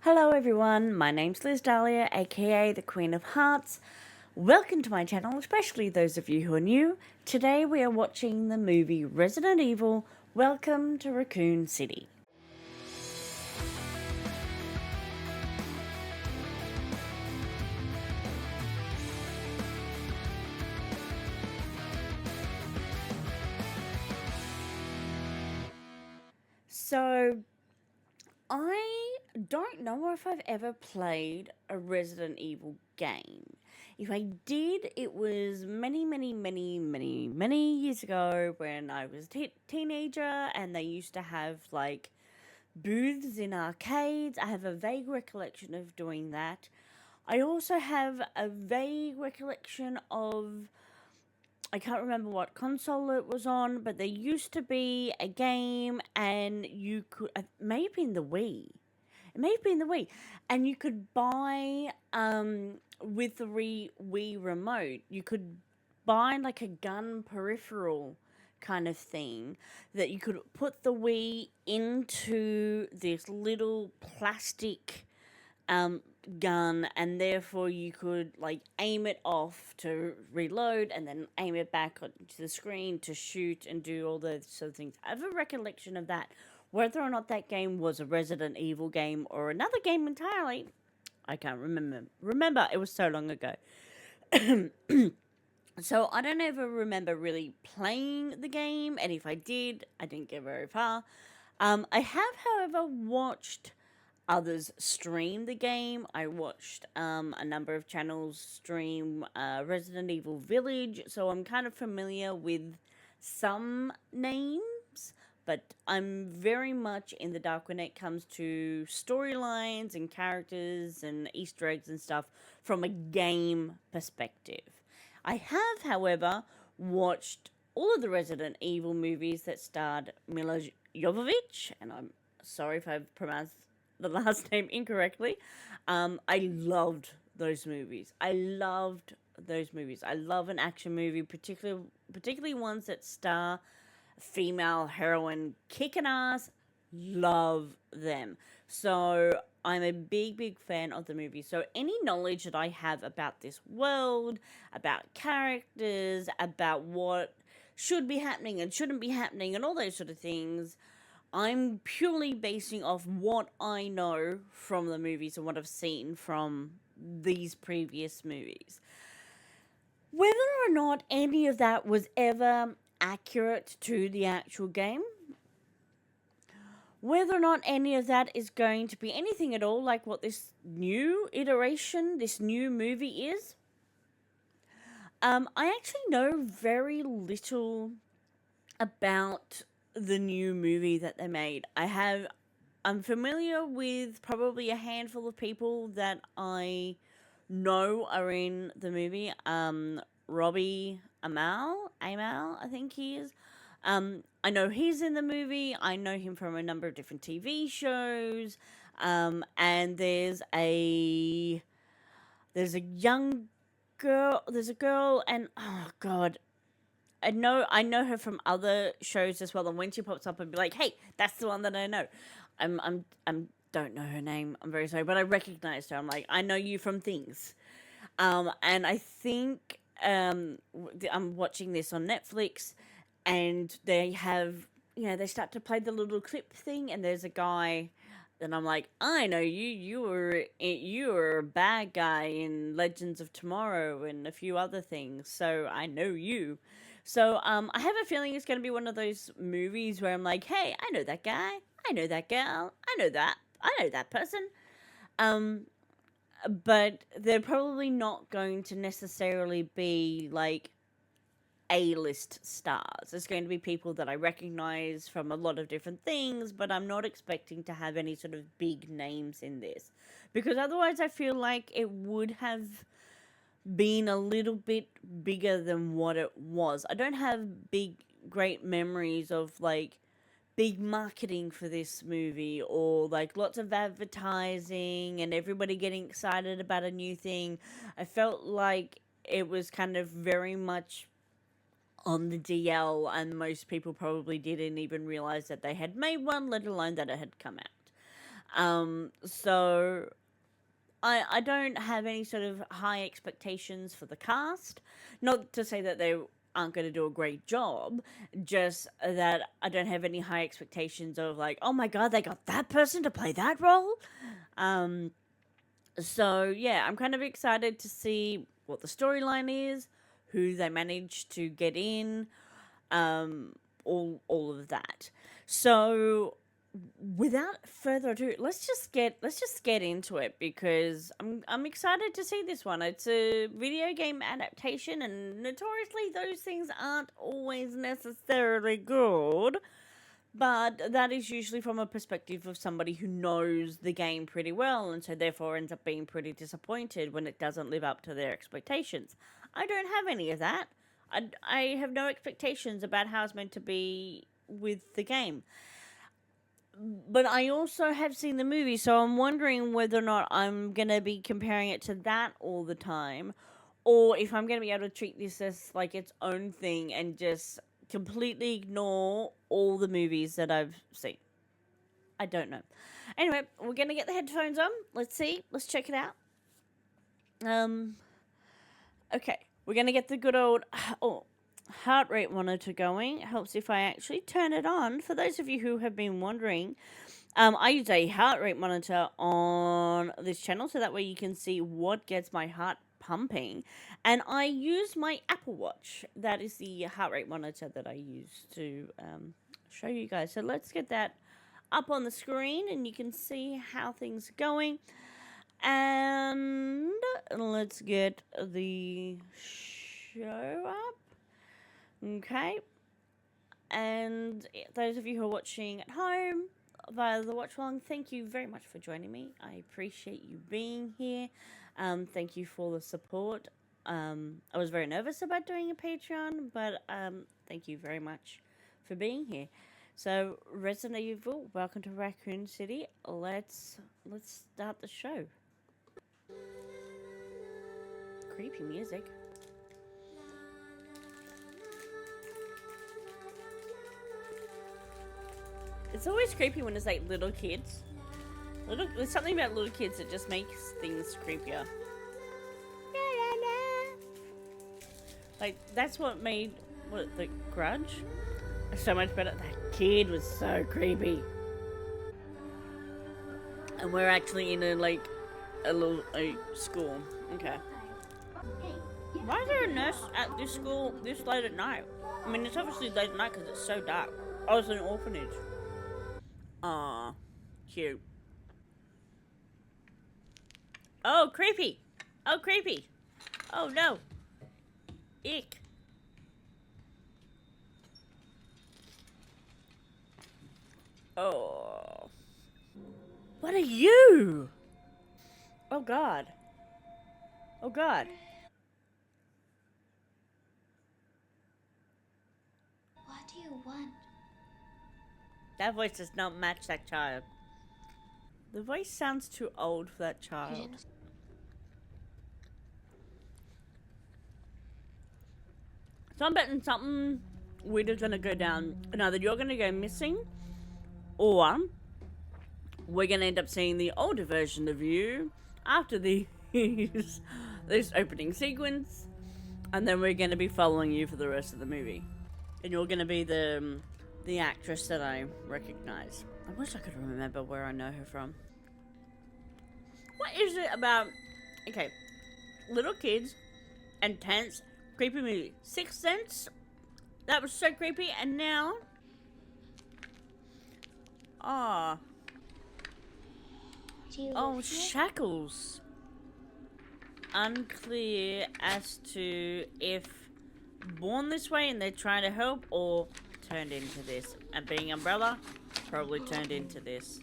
Hello everyone, my name's Lisdalia, aka the Queen of Hearts. Welcome to my channel, especially those of you who are new. Today we are watching the movie Resident Evil, Welcome to Raccoon City. So, I don't know if I've ever played a Resident Evil game. If I did, it was many years ago when I was a teenager and they used to have like booths in arcades. I have a vague recollection of doing that. I also have a vague recollection of, I can't remember what console it was on, but there used to be a game and you could, it may have been the Wii. It may have been the Wii. And you could buy, with the Wii remote, you could buy like a gun peripheral kind of thing that you could put the Wii into this little plastic um, gun, and therefore you could like aim it off to reload and then aim it back onto the screen to shoot and do all those sort of things. I have a recollection of that. Whether or not that game was a Resident Evil game or another game entirely, I can't remember. Remember, it was so long ago. So I don't ever remember really playing the game, and if I did, I didn't get very far. I have, however, watched others stream the game. I watched a number of channels stream Resident Evil Village, so I'm kind of familiar with some names, but I'm very much in the dark when it comes to storylines and characters and Easter eggs and stuff from a game perspective. I have, however, watched all of the Resident Evil movies that starred Mila Jovovich, and I'm sorry if I've pronounced the last name incorrectly. I loved those movies. I loved those movies. I love an action movie, particularly ones that star a female heroine kicking ass. Love them. So I'm a big fan of the movie. So any knowledge that I have about this world, about characters, about what should be happening and shouldn't be happening, and all those sort of things, I'm purely basing off what I know from the movies and what I've seen from these previous movies. Whether or not any of that was ever accurate to the actual game, whether or not any of that is going to be anything at all like what this new iteration, this new movie is, I actually know very little about the new movie that they made. I'm familiar with probably a handful of people that I know are in the movie. Robbie Amell, I think he is. I know he's in the movie. I know him from a number of different TV shows. And there's a young girl. There's a girl, and oh god, I know her from other shows as well. And when she pops up, I'd be like, "Hey, that's the one that I know." I'm don't know her name. I'm very sorry, but I recognized her. I'm like, I know you from things. And I think I'm watching this on Netflix, and they have, they start to play the little clip thing, and there's a guy. And I'm like, I know you. You were a bad guy in Legends of Tomorrow and a few other things. So I know you. So I have a feeling it's going to be one of those movies where I'm like, hey, I know that guy. I know that girl. I know that person. Um, but they're probably not going to necessarily be like A-list stars. It's going to be people that I recognize from a lot of different things, but I'm not expecting to have any sort of big names in this. Because otherwise I feel like it would have been a little bit bigger than what it was. I don't have great memories of like big marketing for this movie, or like lots of advertising and everybody getting excited about a new thing. I felt like it was kind of very much on the DL, and most people probably didn't even realize that they had made one, let alone that it had come out. So I don't have any sort of high expectations for the cast. Not to say that they aren't going to do a great job, just that I don't have any high expectations of like, oh my god, they got that person to play that role. Um, so yeah, I'm kind of excited to see what the storyline is, who they managed to get in, um, all of that. So without further ado, let's just get into it because I'm excited to see this one. It's a video game adaptation, and notoriously those things aren't always necessarily good. But that is usually from a perspective of somebody who knows the game pretty well, and so therefore ends up being pretty disappointed when it doesn't live up to their expectations. I don't have any of that. I have no expectations about how it's meant to be with the game. But I also have seen the movie, so I'm wondering whether or not I'm going to be comparing it to that all the time, or if I'm going to be able to treat this as like its own thing and just completely ignore all the movies that I've seen. I don't know. Anyway, we're going to get the headphones on. Let's see. Let's check it out. Okay. We're going to get the good old heart rate monitor going. It helps if I actually turn it on. For those of you who have been wondering, I use a heart rate monitor on this channel so that way you can see what gets my heart pumping. And I use my Apple Watch. That is the heart rate monitor that I use to show you guys. So let's get that up on the screen and you can see how things are going. And let's get the show up. Okay. And those of you who are watching at home via the watch along, thank you very much for joining me. I appreciate you being here. Thank you for the support. I was very nervous about doing a Patreon, but thank you very much for being here. So, Resident Evil, welcome to Raccoon City. Let's start the show. Creepy music. It's always creepy when it's like little kids. There's something about little kids that just makes things creepier. Like that's what made the Grudge so much better. That kid was so creepy. And we're actually in a school. Okay. Why is there a nurse at this school this late at night? I mean, it's obviously late at night because it's so dark. Oh, it's an orphanage. Aw, cute. Oh, creepy. Oh, creepy. Oh, no. Ick. Oh. What are you? Oh, God. Oh, God. What do you want? That voice does not match that child. The voice sounds too old for that child. So I'm betting something weird is gonna go down. And either you're gonna go missing, or we're gonna end up seeing the older version of you after this opening sequence, and then we're gonna be following you for the rest of the movie. And you're gonna be the actress that I recognize. I wish I could remember where I know her from. What is it about, okay, little kids and tense, creepy movie? Sixth Sense? That was so creepy, and now... Oh, Shackles. Unclear as to if born this way and they're trying to help, or turned into this. And being Umbrella, probably turned into this.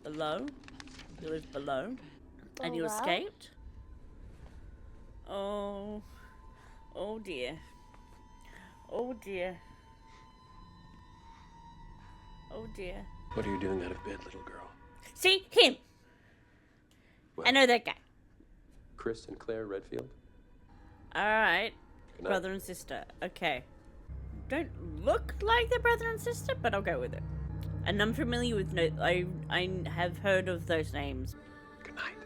Below? You live below? And you escaped? Oh. Oh dear. Oh dear. Oh dear. What are you doing out of bed, little girl? See? Him! Well, I know that guy. Chris and Claire Redfield? Alright. Good night. Brother and sister. Okay. Don't look like they're brother and sister, but I'll go with it. And I'm familiar with I have heard of those names. Good night.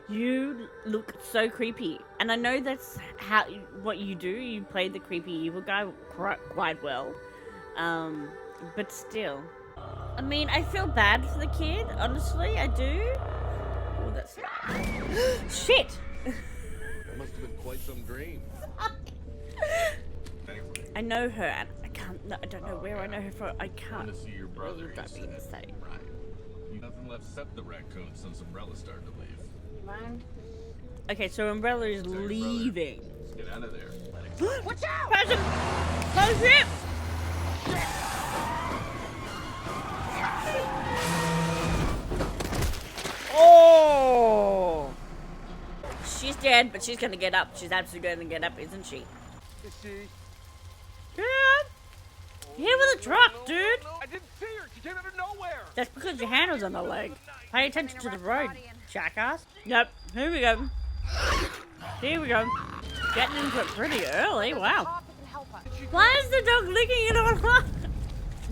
You look so creepy, and I know that's what you do. You play the creepy evil guy quite well, but still. I mean, I feel bad for the kid. Honestly, I do. Oh, that's shit. That must have been quite some dream. I know her, and I can't. No, I don't know where I know her from. I can't. Want to see your brother, That'd be you said. insane. Right. You nothing left except the raccoon since Umbrella started to leave. Mind? Okay, so Umbrella is Tell your brother. leaving. Let's get out of there. Watch out! Present! Close it! Oh! She's dead, but she's gonna get up. She's absolutely gonna get up, isn't she? Is she? Yeah. Hit with a truck, dude. No, I didn't see her. She came out of nowhere. That's because your hand was on the leg. Pay attention to the road, jackass. Yep, here we go. Here we go. Getting into it pretty early, wow. Why is the dog licking it all up?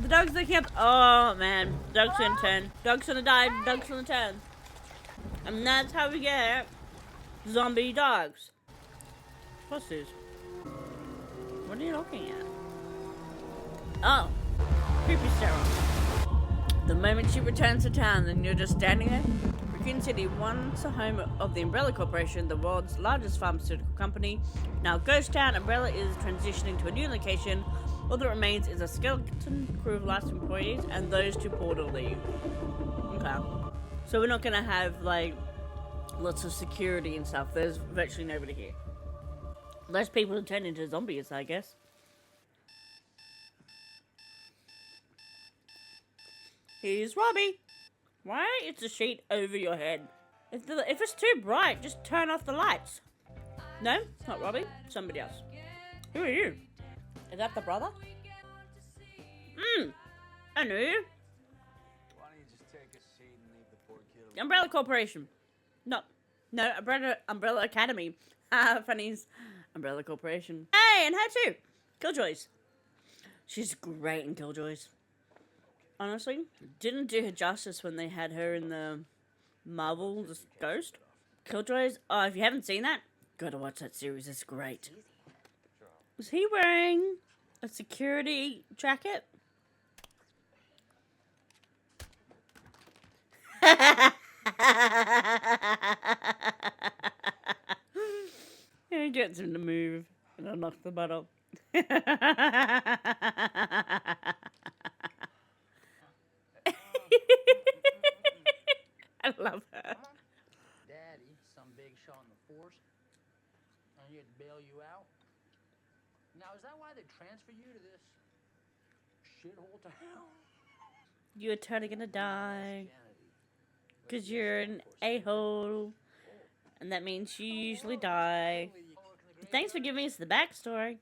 The dog's licking up. Oh, man. Dog's gonna turn. Dog's gonna die. Dog's gonna turn. And that's how we get zombie dogs. What's this? What are you looking at? Oh. Creepy Sarah. The moment she returns to town, then you're just standing there. Raccoon City, once a home of the Umbrella Corporation, the world's largest pharmaceutical company. Now Ghost Town, Umbrella is transitioning to a new location. All that remains is a skeleton crew of last employees and those two portal leave. Okay. So we're not gonna have, like, lots of security and stuff. There's virtually nobody here. Less people to turn into zombies, I guess. Here's Robbie. Why is the sheet over your head? If it's too bright, just turn off the lights. No, it's not Robbie. Somebody else. Who are you? Is that the brother? I knew you. Why don't you just take a seat and leave the poor kid? Umbrella Corporation. No, Umbrella Academy. Funnies. Umbrella Corporation. Hey, and her too. Killjoys. She's great in Killjoys. Honestly, didn't do her justice when they had her in the Marvel Ghost. Killjoys. Oh, if you haven't seen that, gotta watch that series. It's great. Was he wearing a security jacket? He gets him to move, and I'll knock the butt up. I love her. Daddy, some big shot in the force, and he had to bail you out. Now, is that why they transfer you to this shithole town? You're totally gonna die. Because you're an a-hole. And that means you usually die. But thanks for giving us the backstory.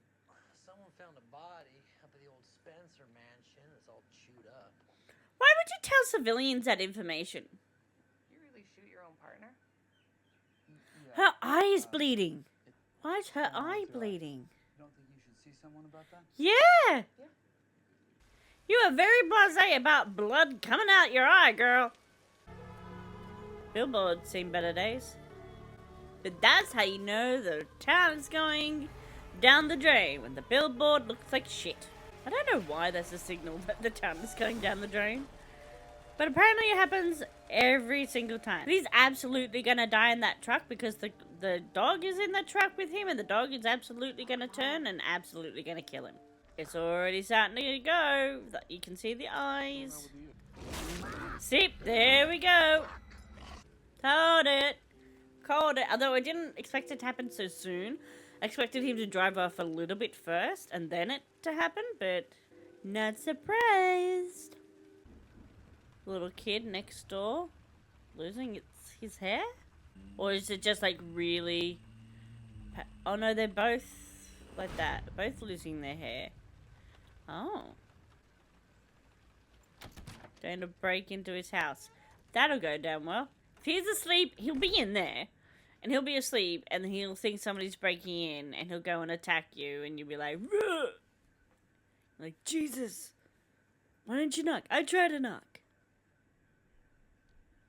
Someone found a body up at the old Spencer mansion. It's all chewed up. Why would you tell civilians that information? You really shoot your own partner? Her eye is bleeding. Why is her eye bleeding? You don't think you should see someone about that? Yeah! You are very blasé about blood coming out your eye, girl. Billboard's seen better days. But that's how you know the town is going down the drain, when the billboard looks like shit. I don't know why that's a signal that the town is going down the drain. But apparently it happens every single time. He's absolutely gonna die in that truck because the dog is in the truck with him, and the dog is absolutely gonna turn and absolutely gonna kill him. It's already starting to go. You can see the eyes. Sip, there we go. Told it. Called it. Although I didn't expect it to happen so soon. I expected him to drive off a little bit first and then it to happen, but not surprised. Little kid next door losing his hair? Or is it just like really... Oh no, they're both like that. Both losing their hair. Oh. Going to break into his house. That'll go down well. If he's asleep, he'll be in there. And he'll be asleep, and he'll think somebody's breaking in, and he'll go and attack you, and you'll be like, "Ruh!" Like, Jesus. Why don't you knock? I tried to knock.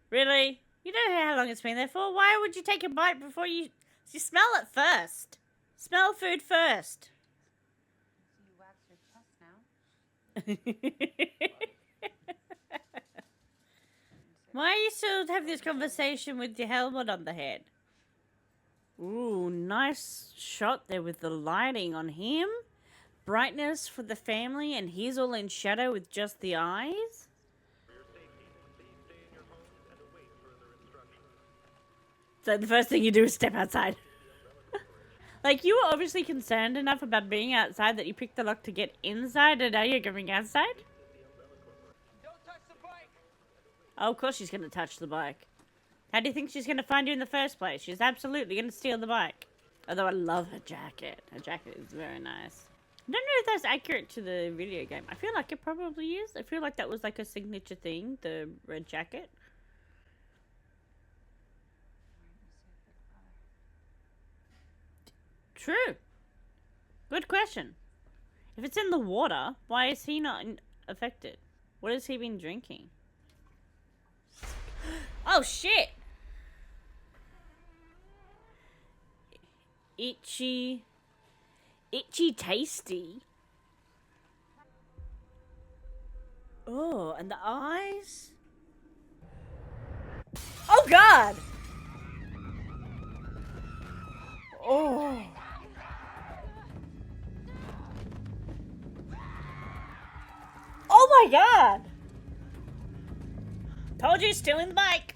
Really? You don't know how long it's been there for? Why would you take a bite before you smell it first? Smell food first. So you wax your chest now? Why you still have this conversation with your helmet on the head? Ooh, nice shot there with the lighting on him. Brightness for the family, and he's all in shadow with just the eyes. So the first thing you do is step outside. Like, you were obviously concerned enough about being outside that you picked the lock to get inside, and now you're going outside? Don't touch the bike! Oh, of course she's going to touch the bike. How do you think she's going to find you in the first place? She's absolutely going to steal the bike. Although I love her jacket. Her jacket is very nice. I don't know if that's accurate to the video game. I feel like it probably is. I feel like that was like a signature thing, the red jacket. True. Good question. If it's in the water, why is he not affected? What has he been drinking? Oh, shit! Itchy tasty. Oh, and the eyes? Oh, God! Oh. Oh, my God! Told you, stealing the bike.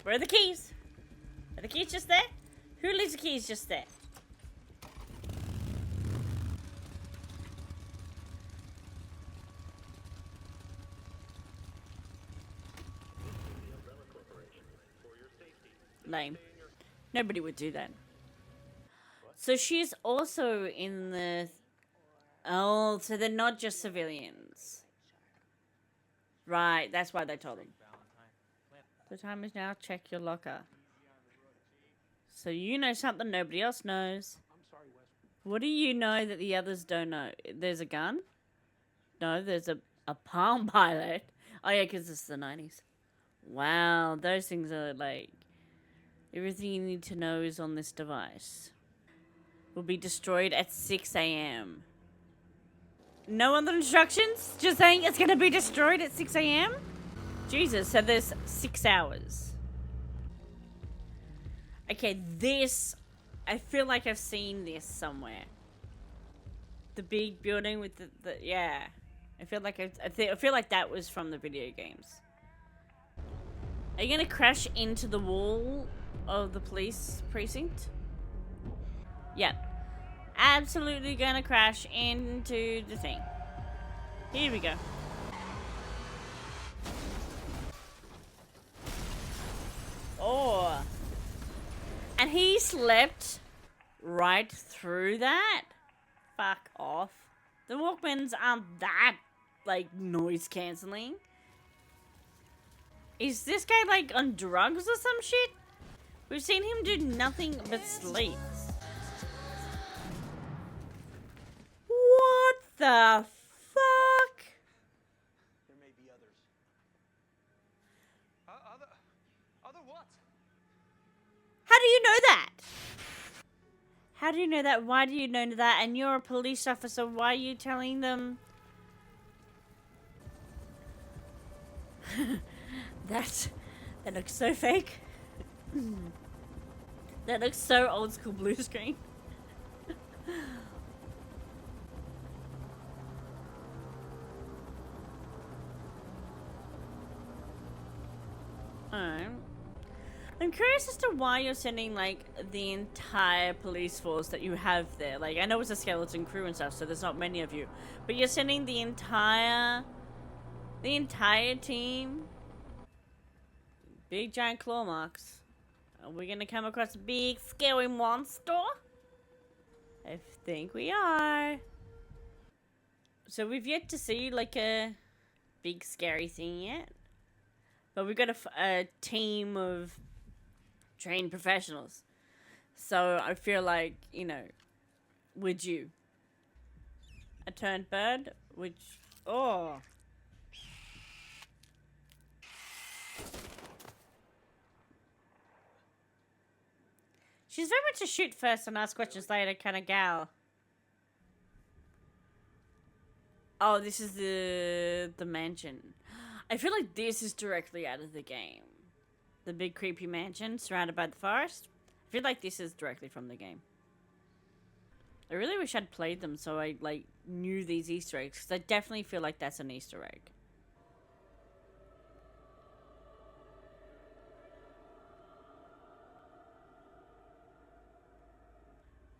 Where are the keys? Are the keys just there? Who leaves the keys just there? Lame. Nobody would do that. So she's also in the... Oh, so they're not just civilians. Right, that's why they told him. The time is now, check your locker. So you know something nobody else knows. What do you know that the others don't know? There's a gun? No, there's a Palm Pilot. Oh yeah, because it's the 90s. Wow, those things are like... Everything you need to know is on this device. Will be destroyed at 6 a.m. No other instructions? Just saying it's going to be destroyed at 6 a.m.? Jesus, so there's 6 hours. Okay, this... I feel like I've seen this somewhere. The big building with the yeah. I feel like I feel like that was from the video games. Are you going to crash into the wall of the police precinct? Yep. Absolutely gonna crash into the thing. Here we go. Oh. And he slept right through that? Fuck off. The Walkmans aren't that, like, noise cancelling. Is this guy, like, on drugs or some shit? We've seen him do nothing but sleep. What the fuck? There may be others. Other what? How do you know that? How do you know that? Why do you know that? And you're a police officer. Why are you telling them? that looks so fake. That looks so old school blue screen. I'm curious as to why you're sending, like, the entire police force that you have there. Like, I know it's a skeleton crew and stuff, so there's not many of you. But you're sending the entire team. Big giant claw marks. Are we gonna come across a big scary monster? I think we are. So we've yet to see, like, a big scary thing yet. But we've got a team of trained professionals. So I feel like, you know, we're due. A turned bird, which Oh. She's very much a shoot first and ask questions later kind of gal. Oh, this is the mansion. I feel like this is directly out of the game. The big creepy mansion surrounded by the forest. I feel like this is directly from the game. I really wish I'd played them so I like knew these Easter eggs, because I definitely feel like that's an Easter egg.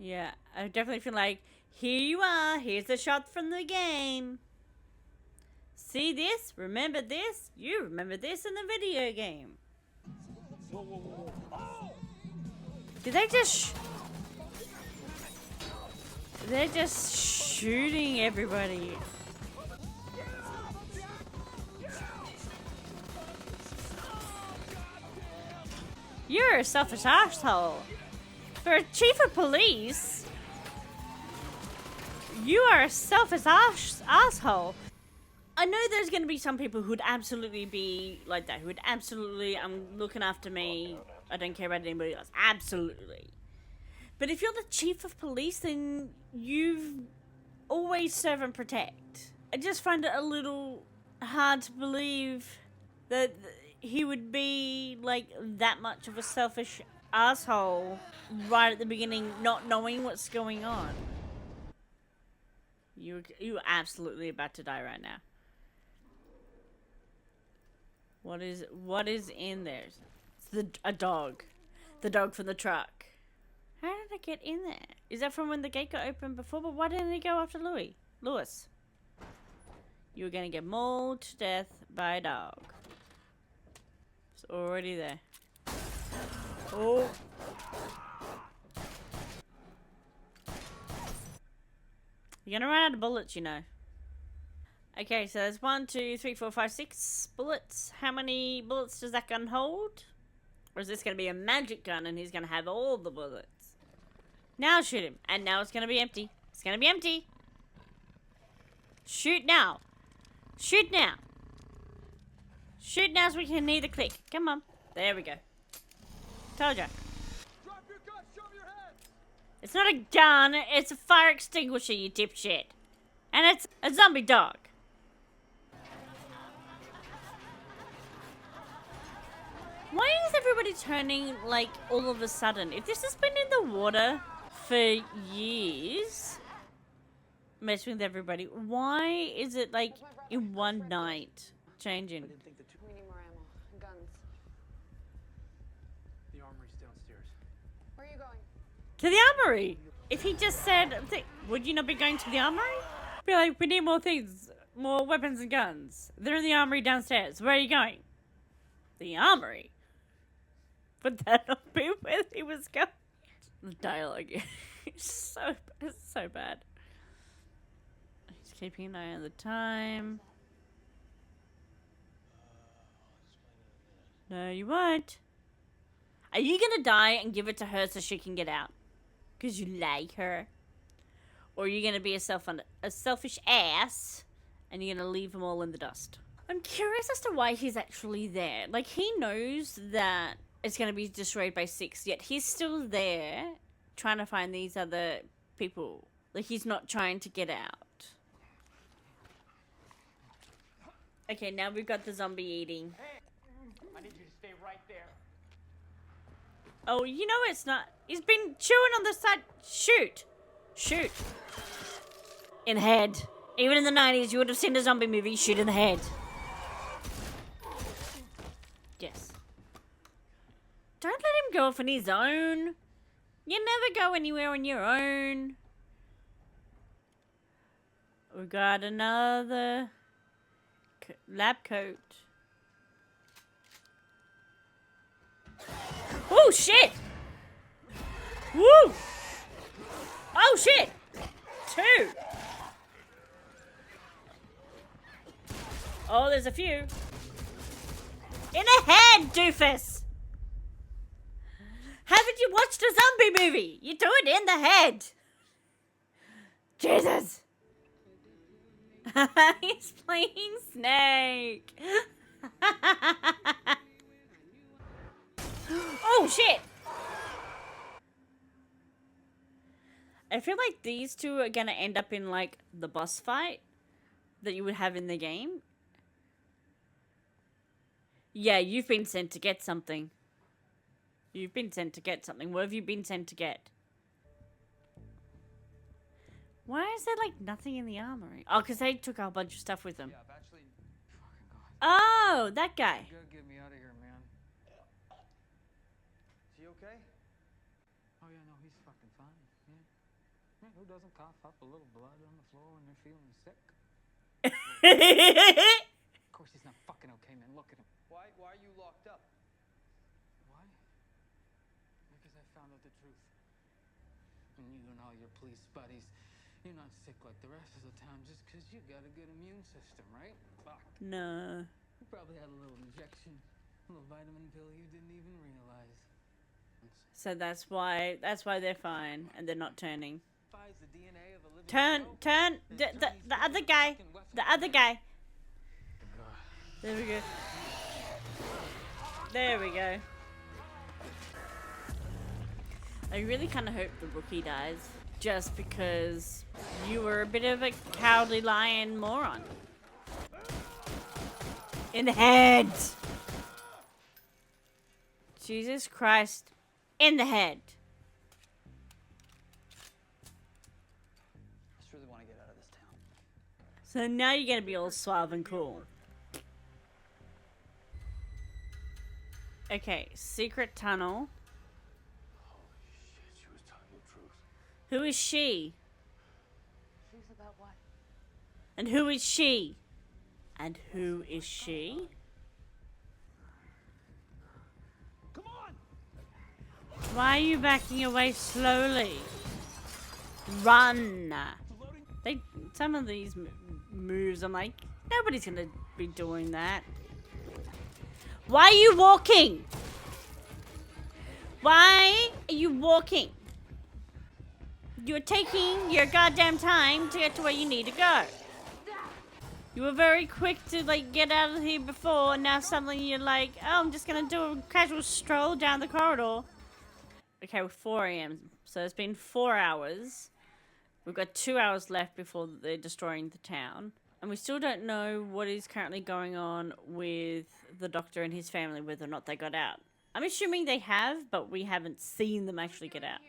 Yeah, I definitely feel like, here you are, here's the shot from the game. See this? Remember this? You remember this in the video game. Did they just... They're just shooting everybody. You're a selfish asshole. For a chief of police, you are a selfish asshole. I know there's going to be some people who'd absolutely be like that. Who would absolutely, I'm looking after me. I don't care about anybody else. Absolutely. But if you're the chief of police, then you've always serve and protect. I just find it a little hard to believe that he would be like that much of a selfish asshole right at the beginning, not knowing what's going on. You're absolutely about to die right now. What is in there? It's a dog. The dog from the truck. How did I get in there? Is that from when the gate got opened before? But why didn't he go after Lewis? You were gonna get mauled to death by a dog. It's already there. Oh. You're gonna run out of bullets, you know. Okay, so there's 1, 2, 3, 4, 5, 6 bullets. How many bullets does that gun hold? Or is this gonna be a magic gun and he's gonna have all the bullets? Now shoot him. And now it's gonna be empty. It's gonna be empty. Shoot now. Shoot now. Shoot now so we can hear the click. Come on. There we go. Told ya. Drop your gun, show me your hands! It's not a gun, it's a fire extinguisher, you dipshit. And it's a zombie dog. Why is everybody turning, like, all of a sudden? If this has been in the water for years, messing with everybody, why is it, like, in one night changing? We need more ammo. Guns. The armory's downstairs. Where are you going? To the armory! If he just said, would you not be going to the armory? Be like, we need more things, more weapons and guns. They're in the armory downstairs. Where are you going? The armory? Would that not be where he was going? The dialogue is so bad. He's keeping an eye on the time. No, you won't. Are you gonna die and give it to her so she can get out? Because you like her? Or are you gonna be a selfish ass and you're gonna leave them all in the dust? I'm curious as to why he's actually there. Like, he knows that it's gonna be destroyed by 6, yet he's still there trying to find these other people. Like, he's not trying to get out. Okay, now we've got the zombie eating. Hey! I need you to stay right there. Oh, you know it's not. He's been chewing on the side. Shoot. Shoot. In the head. Even in the 90s, you would have seen a zombie movie. Shoot in the head. Yes. Don't let him go off on his own. You never go anywhere on your own. We got another lab coat. Oh, shit! Woo! Oh, shit! 2! Oh, there's a few. In the head, doofus! Haven't you watched a zombie movie? You do it in the head. Jesus! He's playing Snake. Oh shit! I feel like these two are gonna end up in like the boss fight that you would have in the game. Yeah, you've been sent to get something. You've been sent to get something. What have you been sent to get? Why is there like nothing in the armory? Oh, because they took a whole bunch of stuff with them. Yeah, I've actually. Fucking God. Oh, that guy. You gotta get me out of here, man. Is he okay? Oh yeah, no, he's fucking fine. Yeah. Yeah, who doesn't cough up a little blood on the floor when they're feeling sick? Of course he's not fucking okay, man. Look at him. Why are you locked up? Why? Because I found out the truth. And you and all your police buddies, you're not sick like the rest of the town just because you got a good immune system, right? Fuck. No. You probably had a little injection, a little vitamin pill you didn't even realize. So that's why they're fine and they're not turning. The DNA of a living Turn. The other guy. The other guy. There we go. There we go. I really kind of hope the rookie dies. Just because you were a bit of a cowardly lion moron. In the head! Jesus Christ. In the head. I just really want to get out of this town. So now you're gonna be all suave and cool. Okay, secret tunnel. Shit, she was telling the truth. Who is she? Truth about what? And who is she? And who is she? Come on! Why are you backing away slowly? Run! Some of these moves, I'm like, nobody's gonna be doing that. Why are you walking? Why are you walking? You're taking your goddamn time to get to where you need to go. You were very quick to like get out of here before, and now suddenly you're like, oh, I'm just gonna do a casual stroll down the corridor. Okay, we're 4 a.m. So it's been 4 hours. We've got 2 hours left before they're destroying the town. And we still don't know what is currently going on with the doctor and his family, whether or not they got out. I'm assuming they have, but we haven't seen them actually get out.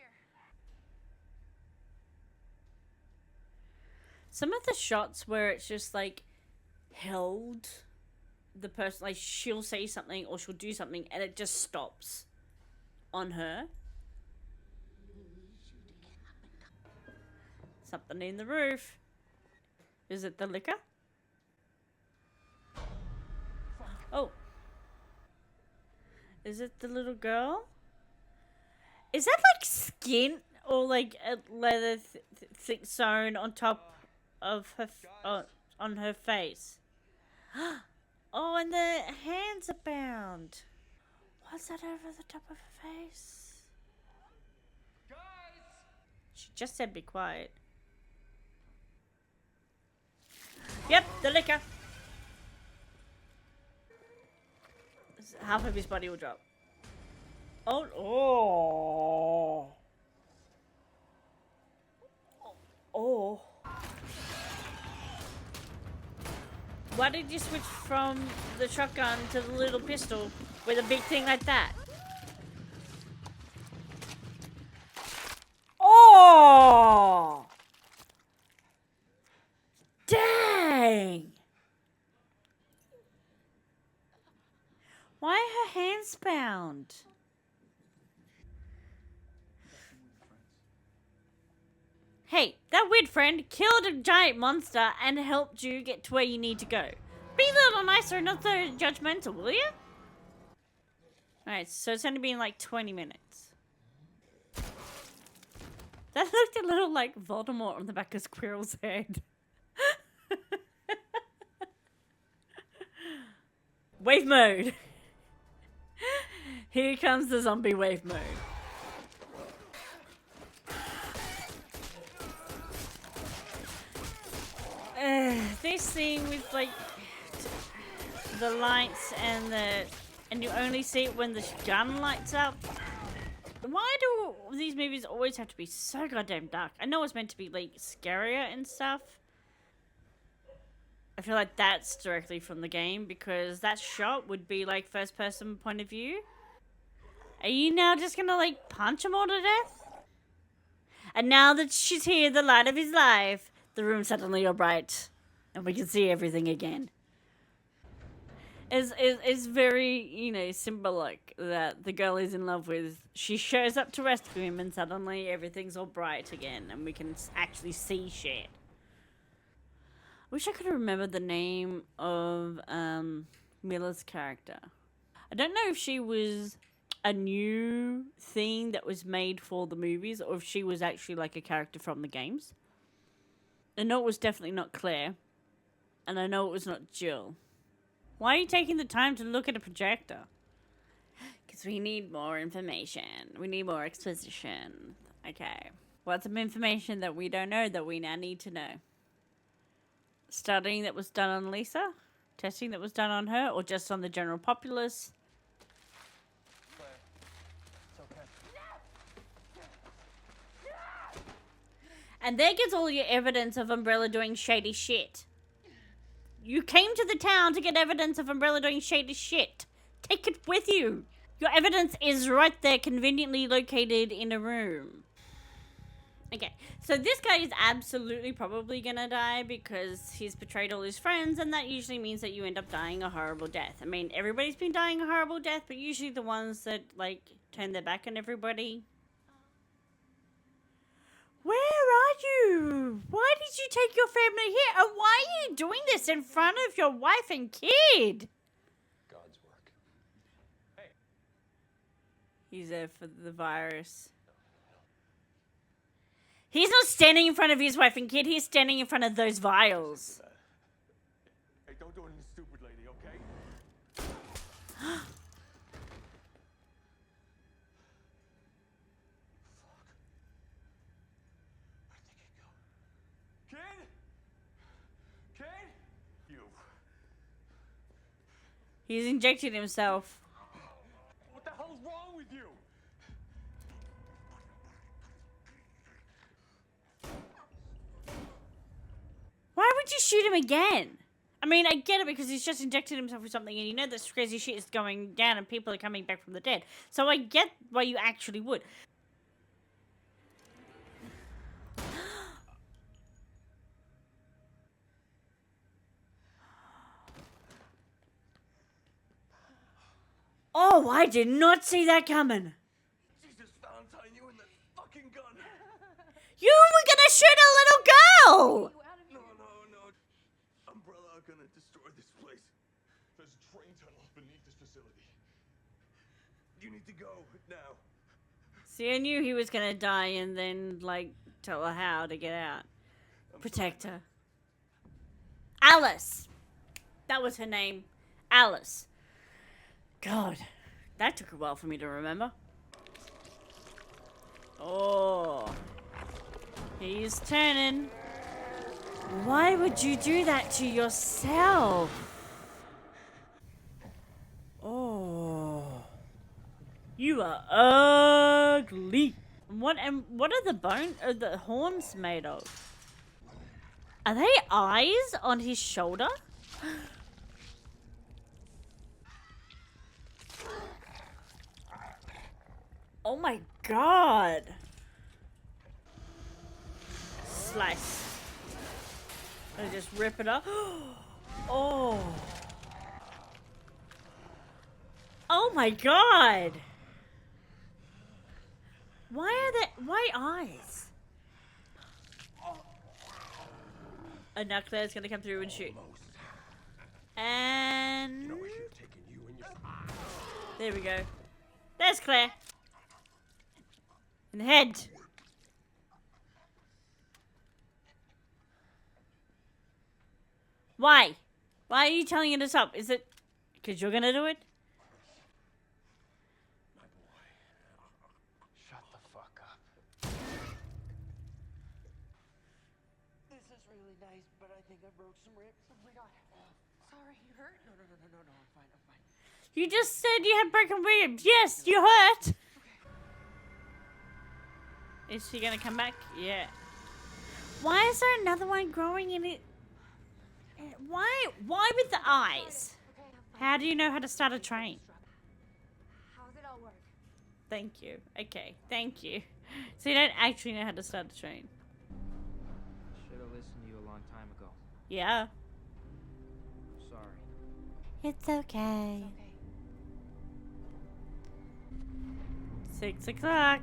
Some of the shots where it's just like held, the person, like she'll say something or she'll do something and it just stops on her. Something in the roof. Is it the liquor? Oh. Is it the little girl? Is that like skin or like a leather thick sewn on top of her on her face? Oh, and the hands are bound. What's that over the top of her face? Guys! She just said be quiet. Yep, the liquor. Half of his body will drop. Oh, oh. Oh. Why did you switch from the shotgun to the little pistol with a big thing like that? Oh! Dang! Why are her hands bound? Hey, that weird friend killed a giant monster and helped you get to where you need to go. Be a little nicer and not so judgmental, will you? Alright, so it's only been like 20 minutes. That looked a little like Voldemort on the back of Squirrel's head. Wave mode! Here comes the zombie wave mode. This scene with like the lights and you only see it when the gun lights up. Why do these movies always have to be so goddamn dark? I know it's meant to be like scarier and stuff. I feel like that's directly from the game because that shot would be like first person point of view. Are you now just gonna like punch him all to death? And now that she's here, the light of his life, the room suddenly all bright. And we can see everything again. It's very, you know, symbolic that the girl he's in love with, she shows up to rescue him and suddenly everything's all bright again and we can actually see shit. I wish I could remember the name of Miller's character. I don't know if she was a new thing that was made for the movies or if she was actually like a character from the games. I know it was definitely not Claire. And I know it was not Jill. Why are you taking the time to look at a projector? Because we need more information. We need more exposition. Okay. What's some information that we don't know that we now need to know? Studying that was done on Lisa? Testing that was done on her? Or just on the general populace? And there gets all your evidence of Umbrella doing shady shit. You came to the town to get evidence of Umbrella doing shady shit. Take it with you. Your evidence is right there, conveniently located in a room. Okay, so this guy is absolutely probably gonna die because he's betrayed all his friends, and that usually means that you end up dying a horrible death. I mean, everybody's been dying a horrible death, but usually the ones that, like, turn their back on everybody. Where are you? Why did you take your family here? And why are you doing this in front of your wife and kid? God's work. He's there for the virus. He's not standing in front of his wife and kid. He's standing in front of those vials. Hey, don't do anything stupid, lady, okay? Kid? Kid? You. He's injected himself. What the hell's wrong with you? Why would you shoot him again? I mean, I get it because he's just injected himself with something and you know this crazy shit is going down and people are coming back from the dead. So I get why you actually would. Oh, I did not see that coming. Jesus, Valentine, you and that fucking gun. You were gonna shoot a little girl! No. Umbrella are gonna destroy this place. There's a train tunnel beneath this facility. You need to go now. See, I knew he was gonna die and then, like, tell her how to get out. Protect her. Alice! That was her name. Alice. God, that took a while for me to remember. Oh. He's turning. Why would you do that to yourself? Oh. You are ugly. What are the horns made of? Are they eyes on his shoulder? Oh my god. Slice. I just rip it up. Oh. Oh my god. Why eyes? And now Claire's gonna come through and shoot. And there we go. There's Claire. In the head. Why? Why are you telling her to stop? Is it because you're gonna do it? My boy. Shut the fuck up. This is really nice, but I think I broke some ribs. Oh my god. Sorry, you hurt? No, I'm fine, I'm fine. You just said you had broken ribs. Yes, you hurt. Is she gonna come back? Yeah. Why is there another one growing in it? Why with the eyes? Okay, I'm fine. How do you know how to start a train? How's it all work? Thank you. Okay, thank you. So you don't actually know how to start a train. Should have listened to you a long time ago. Yeah. Sorry. It's okay. Okay. 6 o'clock.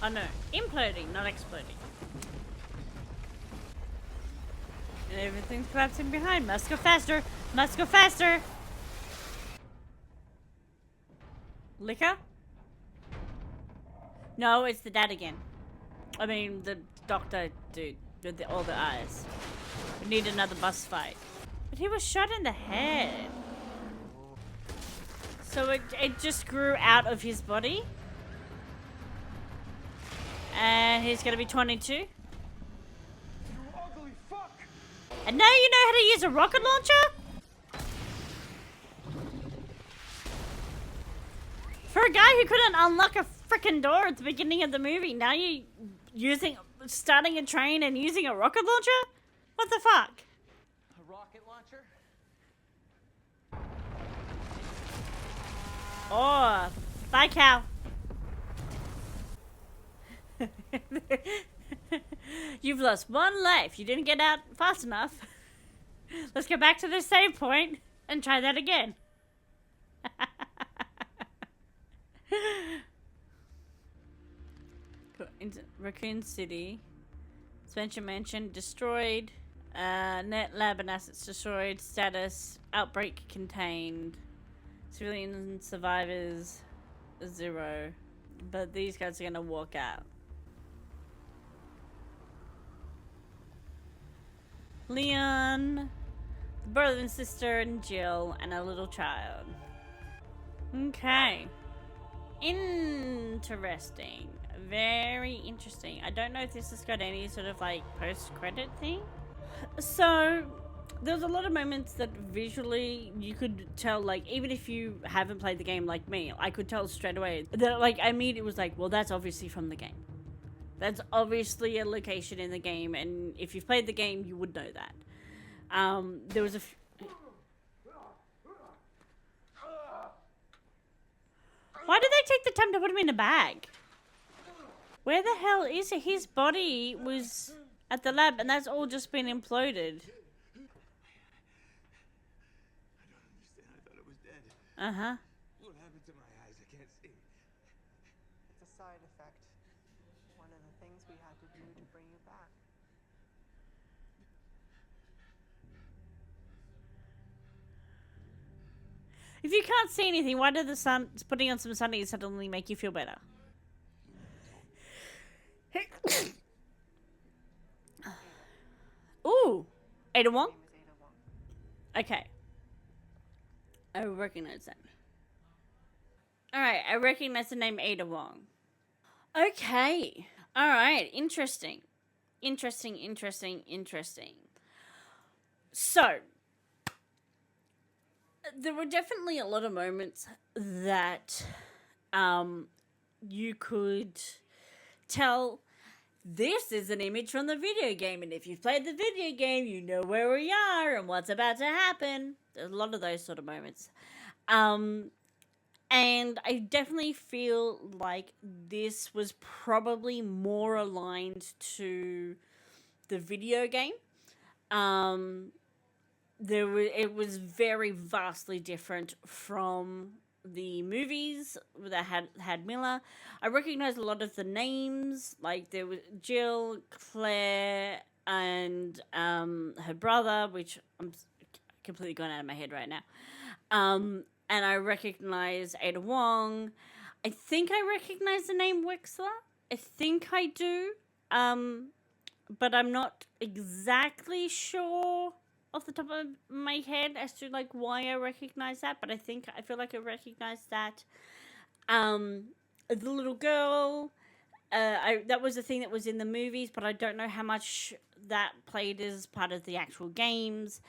Oh no, imploding, not exploding. And everything's collapsing behind. Must go faster. Must go faster. Liquor? No, it's the dad again. I mean, the doctor dude with all the eyes. We need another bus fight. But he was shot in the head. So it just grew out of his body. And he's gonna be 22. You ugly fuck! And now you know how to use a rocket launcher? For a guy who couldn't unlock a freaking door at the beginning of the movie, now you're starting a train and using a rocket launcher? What the fuck? A rocket launcher? Oh, bye cow. You've lost one life. You didn't get out fast enough. Let's go back to the save point and try that again. Raccoon City. Spencer Mansion destroyed. Net lab and assets destroyed. Status outbreak contained. Civilian survivors 0. But these guys are gonna walk out. Leon, brother and sister, and Jill, and a little child. Okay. Interesting. Very interesting. I don't know if this has got any sort of like post-credit thing. So, there's a lot of moments that visually you could tell, like, even if you haven't played the game like me, I could tell straight away that, like, I mean, it was like, well, that's obviously from the game. That's obviously a location in the game, and if you've played the game, you would know that. There was a... Why did they take the time to put him in a bag? Where the hell is he? His body was at the lab, and that's all just been imploded. I don't understand. I thought it was dead. Uh-huh. What happened to my eyes? I can't see. It's a side effect. One of the things we had to do to bring you back. If you can't see anything, why did the sun putting on some sunnies suddenly make you feel better? Ooh, Ada Wong? Name is Ada Wong. Okay. I recognize that. Alright, I recognize the name Ada Wong. Okay. Alright, interesting. Interesting. So, there were definitely a lot of moments that you could tell this is an image from the video game, and if you've played the video game, you know where we are and what's about to happen. There's a lot of those sort of moments. And I definitely feel like this was probably more aligned to the video game. It was very vastly different from the movies that had Miller. I recognized a lot of the names, like there was Jill, Claire, and her brother, which I'm completely gone out of my head right now. And I recognize Ada Wong. I think I recognize the name Wexler. I think I do. But I'm not exactly sure off the top of my head as to like why I recognize that, but I feel like I recognize that. The little girl, that was the thing that was in the movies, but I don't know how much that played as part of the actual games.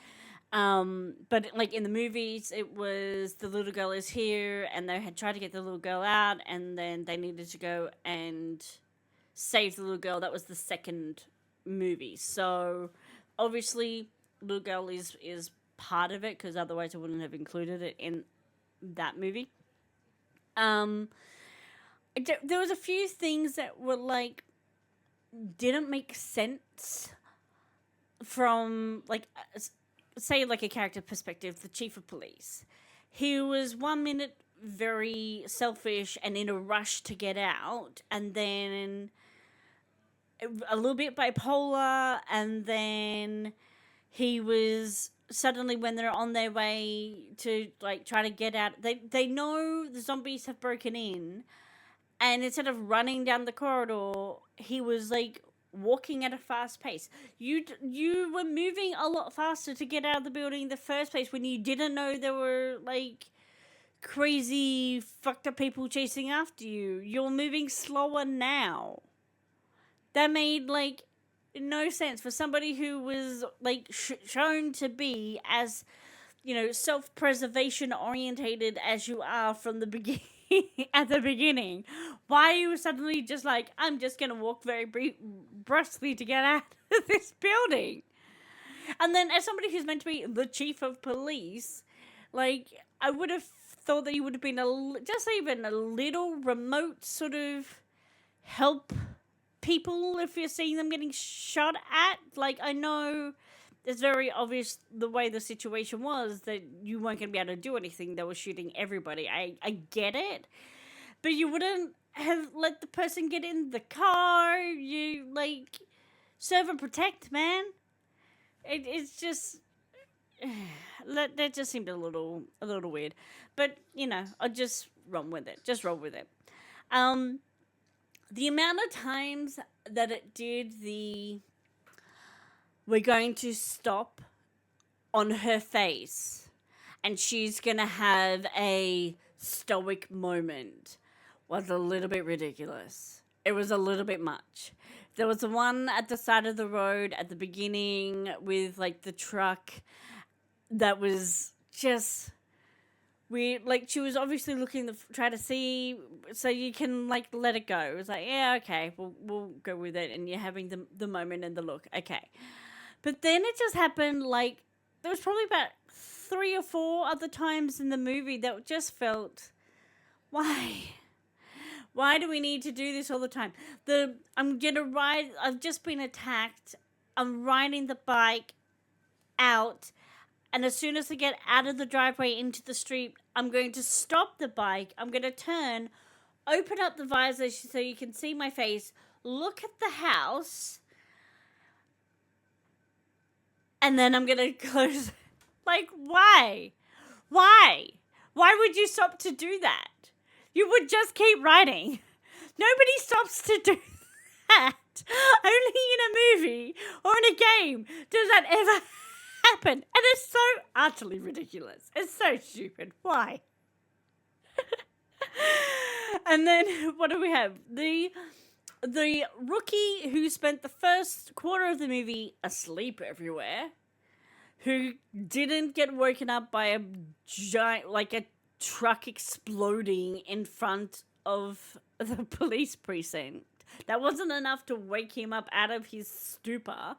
But like in the movies, it was the little girl is here, and they had tried to get the little girl out, and then they needed to go and save the little girl. That was the second movie. So obviously, little girl is part of it, because otherwise I wouldn't have included it in that movie. There was a few things that were like didn't make sense from like say like a character perspective. The chief of police, he was 1 minute very selfish and in a rush to get out, and then a little bit bipolar, and then he was suddenly, when they're on their way to like try to get out, they know the zombies have broken in, and instead of running down the corridor, he was like walking at a fast pace. You were moving a lot faster to get out of the building in the first place when you didn't know there were like crazy fucked up people chasing after you. You're moving slower now. That made like no sense for somebody who was like shown to be as, you know, self-preservation orientated as you are from the beginning. At the beginning, why are you suddenly just like, I'm just gonna walk very brusquely to get out of this building? And then, as somebody who's meant to be the chief of police, like, I would have thought that you would have been just even a little remote sort of help people if you're seeing them getting shot at. Like, I know it's very obvious the way the situation was that you weren't going to be able to do anything. They were shooting everybody. I get it. But you wouldn't have let the person get in the car. You, like, serve and protect, man. It's just... that just seemed a little weird. But, you know, I'll just run with it. Just roll with it. The amount of times that it did the... we're going to stop on her face and she's going to have a stoic moment was a little bit ridiculous. It was a little bit much. There was the one at the side of the road at the beginning with like the truck that was just weird. Like, she was obviously looking to try to see, so you can like let it go. It was like, yeah, okay, we'll go with it, and you're having the moment and the look, okay. But then it just happened, like, there was probably about 3 or 4 other times in the movie that just felt, why? Why do we need to do this all the time? I'm gonna ride, I've just been attacked, I'm riding the bike out, and as soon as I get out of the driveway into the street, I'm going to stop the bike, I'm gonna turn, open up the visor so you can see my face, look at the house, and then I'm gonna close. Like, why? Why? Why would you stop to do that? You would just keep riding. Nobody stops to do that. Only in a movie or in a game does that ever happen. And it's so utterly ridiculous. It's so stupid. Why? And then, what do we have? The rookie who spent the first quarter of the movie asleep everywhere, who didn't get woken up by a giant, like a truck exploding in front of the police precinct. That wasn't enough to wake him up out of his stupor.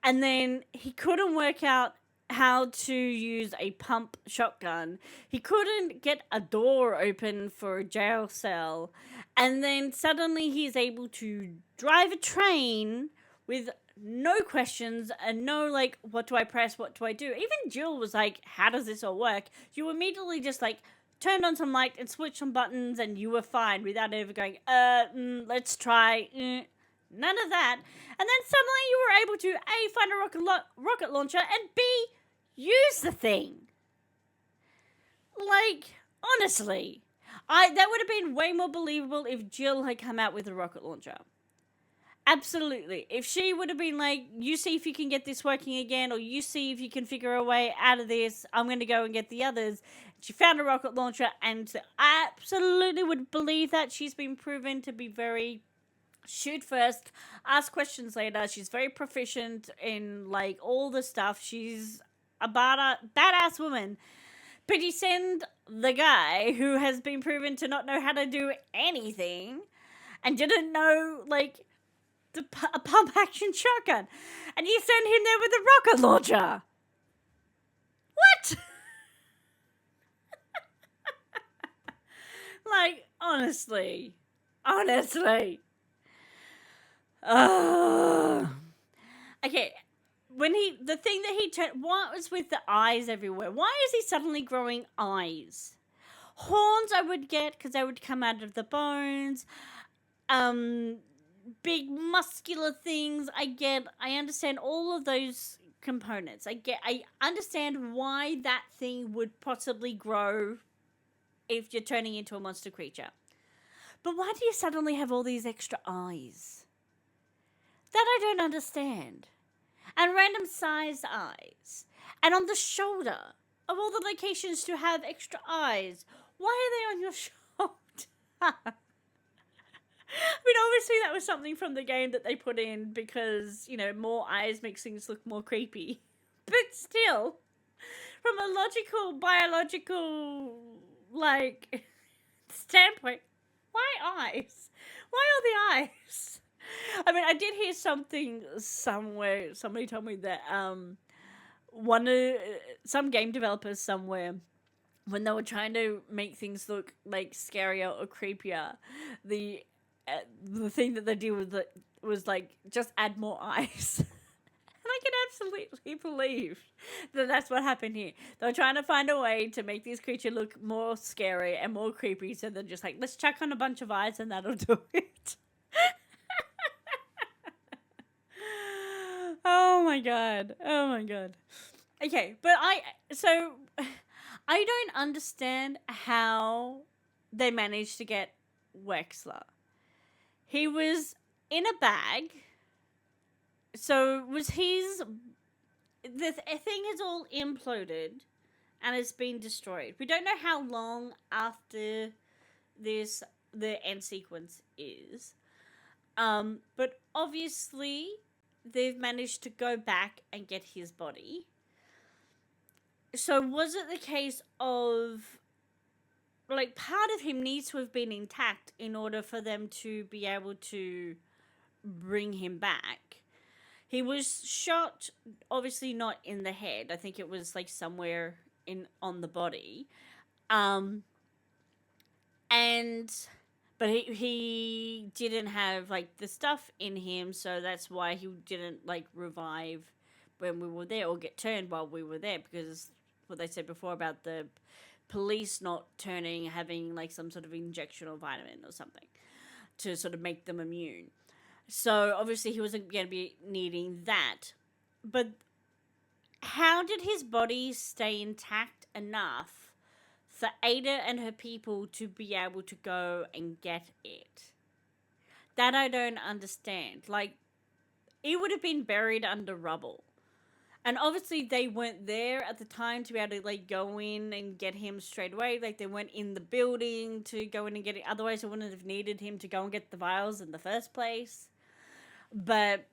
And then he couldn't work out how to use a pump shotgun. He couldn't get a door open for a jail cell. And then suddenly he's able to drive a train with no questions and no, like, what do I press, what do I do? Even Jill was like, how does this all work? You immediately just, like, turned on some light and switched some buttons and you were fine without ever going, let's try, none of that. And then suddenly you were able to, A, find a rocket launcher, and B, use the thing. Like, honestly, that would have been way more believable if Jill had come out with a rocket launcher. Absolutely. If she would have been like, you see if you can get this working again, or you see if you can figure a way out of this, I'm going to go and get the others. She found a rocket launcher, and I absolutely would believe that. She's been proven to be very shoot first, ask questions later. She's very proficient in like all the stuff. She's a badass woman. But you send the guy who has been proven to not know how to do anything and didn't know like a pump action shotgun, and you send him there with a rocket launcher. What? Like, honestly. Okay, the thing that he turned, what was with the eyes everywhere? Why is he suddenly growing eyes? Horns I would get, because they would come out of the bones. Big muscular things, I understand all of those components. I understand why that thing would possibly grow if you're turning into a monster creature. But why do you suddenly have all these extra eyes? That I don't understand. And random sized eyes. And on the shoulder, of all the locations to have extra eyes, why are they on your shoulder? I mean, obviously that was something from the game that they put in because, you know, more eyes makes things look more creepy. But still, from a logical, biological, like, standpoint, why eyes? Why all the eyes? I mean, I did hear something somewhere. Somebody told me that some game developers somewhere, when they were trying to make things look like scarier or creepier, the thing that they did was like just add more eyes. And I can absolutely believe that that's what happened here. They were trying to find a way to make this creature look more scary and more creepy, so they're just like, let's chuck on a bunch of eyes and that'll do it. Oh my god. Okay, but I don't understand how they managed to get Wexler. He was in a bag. So was his... The thing has all imploded and it's been destroyed. We don't know how long after this the end sequence is. But obviously they've managed to go back and get his body. So was it the case of, like, part of him needs to have been intact in order for them to be able to bring him back? He was shot, obviously not in the head. I think it was like somewhere on the body. But he didn't have like the stuff in him, so that's why he didn't like revive when we were there or get turned while we were there, because what they said before about the police not turning, having like some sort of injection or vitamin or something to sort of make them immune. So obviously he wasn't going to be needing that. But how did his body stay intact enough for Ada and her people to be able to go and get it? That I don't understand. Like, it would have been buried under rubble. And obviously they weren't there at the time to be able to like go in and get him straight away. Like, they weren't in the building to go in and get it. Otherwise, they wouldn't have needed him to go and get the vials in the first place. But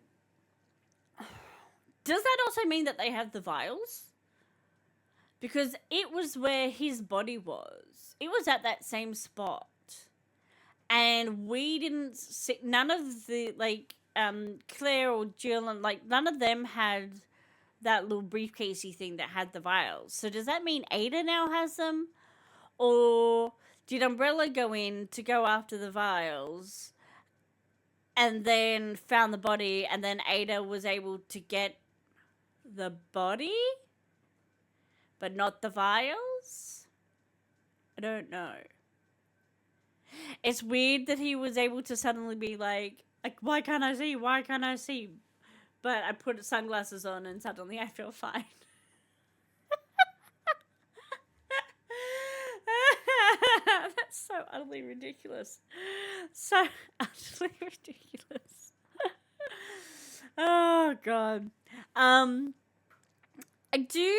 does that also mean that they have the vials? Because it was where his body was. It was at that same spot. And we didn't see... None of the, like, Claire or Jill, and, like, none of them had that little briefcasey thing that had the vials. So does that mean Ada now has them? Or did Umbrella go in to go after the vials and then found the body, and then Ada was able to get the body but not the vials? I don't know. It's weird that he was able to suddenly be like, why can't I see? Why can't I see? But I put sunglasses on and suddenly I feel fine. That's so utterly ridiculous. So utterly ridiculous. Oh, God. I do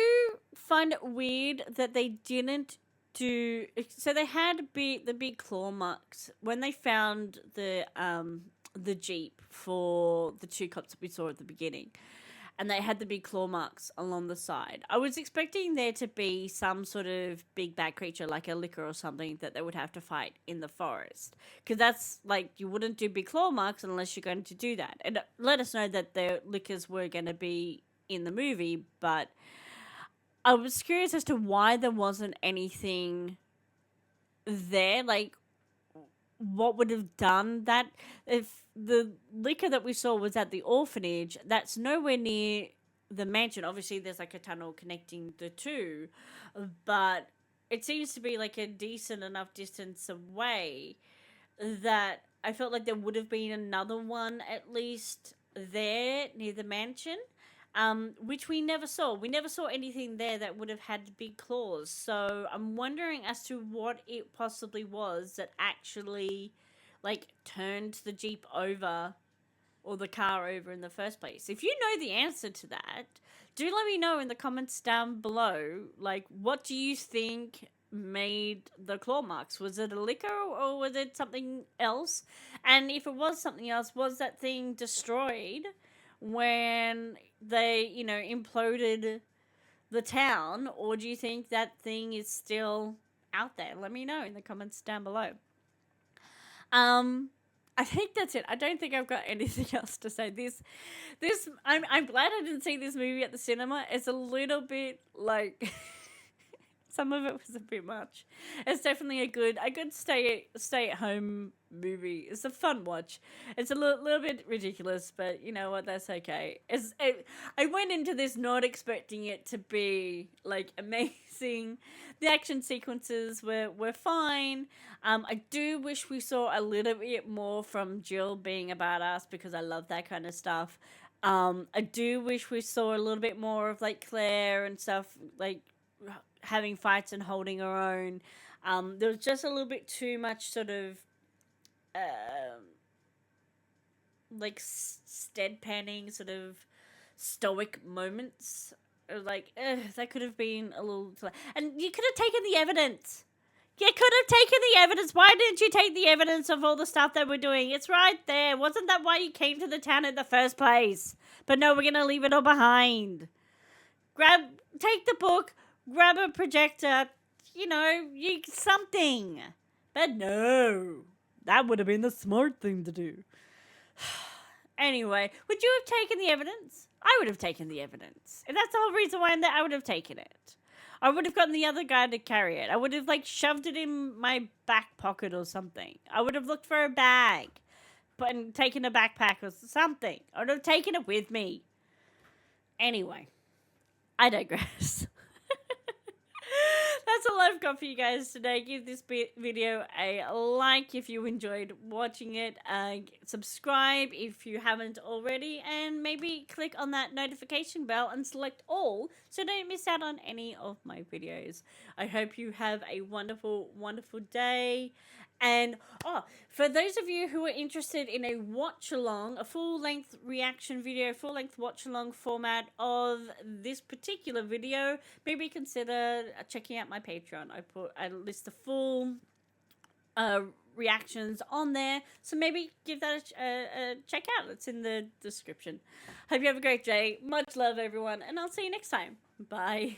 find it weird that they didn't do... So they had the big claw marks. When they found the the Jeep for the two cops that we saw at the beginning. And they had the big claw marks along the side. I was expecting there to be some sort of big bad creature like a licker or something that they would have to fight in the forest. Because that's like, you wouldn't do big claw marks unless you're going to do that. And let us know that the lickers were going to be in the movie, but I was curious as to why there wasn't anything there. Like, what would have done that? If the liquor that we saw was at the orphanage, that's nowhere near the mansion. Obviously there's like a tunnel connecting the two, but it seems to be like a decent enough distance away that I felt like there would have been another one at least there near the mansion, which we never saw. We never saw anything there that would have had big claws. So I'm wondering as to what it possibly was that actually, like, turned the Jeep over or the car over in the first place. If you know the answer to that, do let me know in the comments down below. Like, what do you think made the claw marks? Was it a licker or was it something else? And if it was something else, was that thing destroyed when they, you know, imploded the town, or do you think that thing is still out there? Let me know in the comments down below. I think that's it. I don't think I've got anything else to say. I'm glad I didn't see this movie at the cinema. It's a little bit like some of it was a bit much. It's definitely a good stay at home movie. It's a fun watch. It's a little bit ridiculous, but you know what? That's okay. I went into this not expecting it to be like amazing. The action sequences were fine. I do wish we saw a little bit more from Jill being a badass, because I love that kind of stuff. I do wish we saw a little bit more of like Claire and stuff, like having fights and holding her own. There was just a little bit too much sort of like steadpanning, sort of stoic moments. Like, that could have been a little... And you could have taken the evidence. You could have taken the evidence. Why didn't you take the evidence of all the stuff that we're doing? It's right there. Wasn't that why you came to the town in the first place? But no, we're going to leave it all behind. Take the book, grab a projector, you know, something. But no, that would have been the smart thing to do. Anyway, would you have taken the evidence? I would have taken the evidence. And that's the whole reason why I'm there. I would have taken it. I would have gotten the other guy to carry it. I would have, like, shoved it in my back pocket or something. I would have looked for a bag, but taken a backpack or something. I would have taken it with me. Anyway, I digress. That's all I've got for you guys today. Give this video a like if you enjoyed watching it. Subscribe if you haven't already. And maybe click on that notification bell and select all so don't miss out on any of my videos. I hope you have a wonderful, wonderful day. And, for those of you who are interested in a watch-along, a full-length reaction video, full-length watch-along format of this particular video, maybe consider checking out my Patreon. I list the full reactions on there, so maybe give that a check out. It's in the description. Hope you have a great day. Much love, everyone, and I'll see you next time. Bye.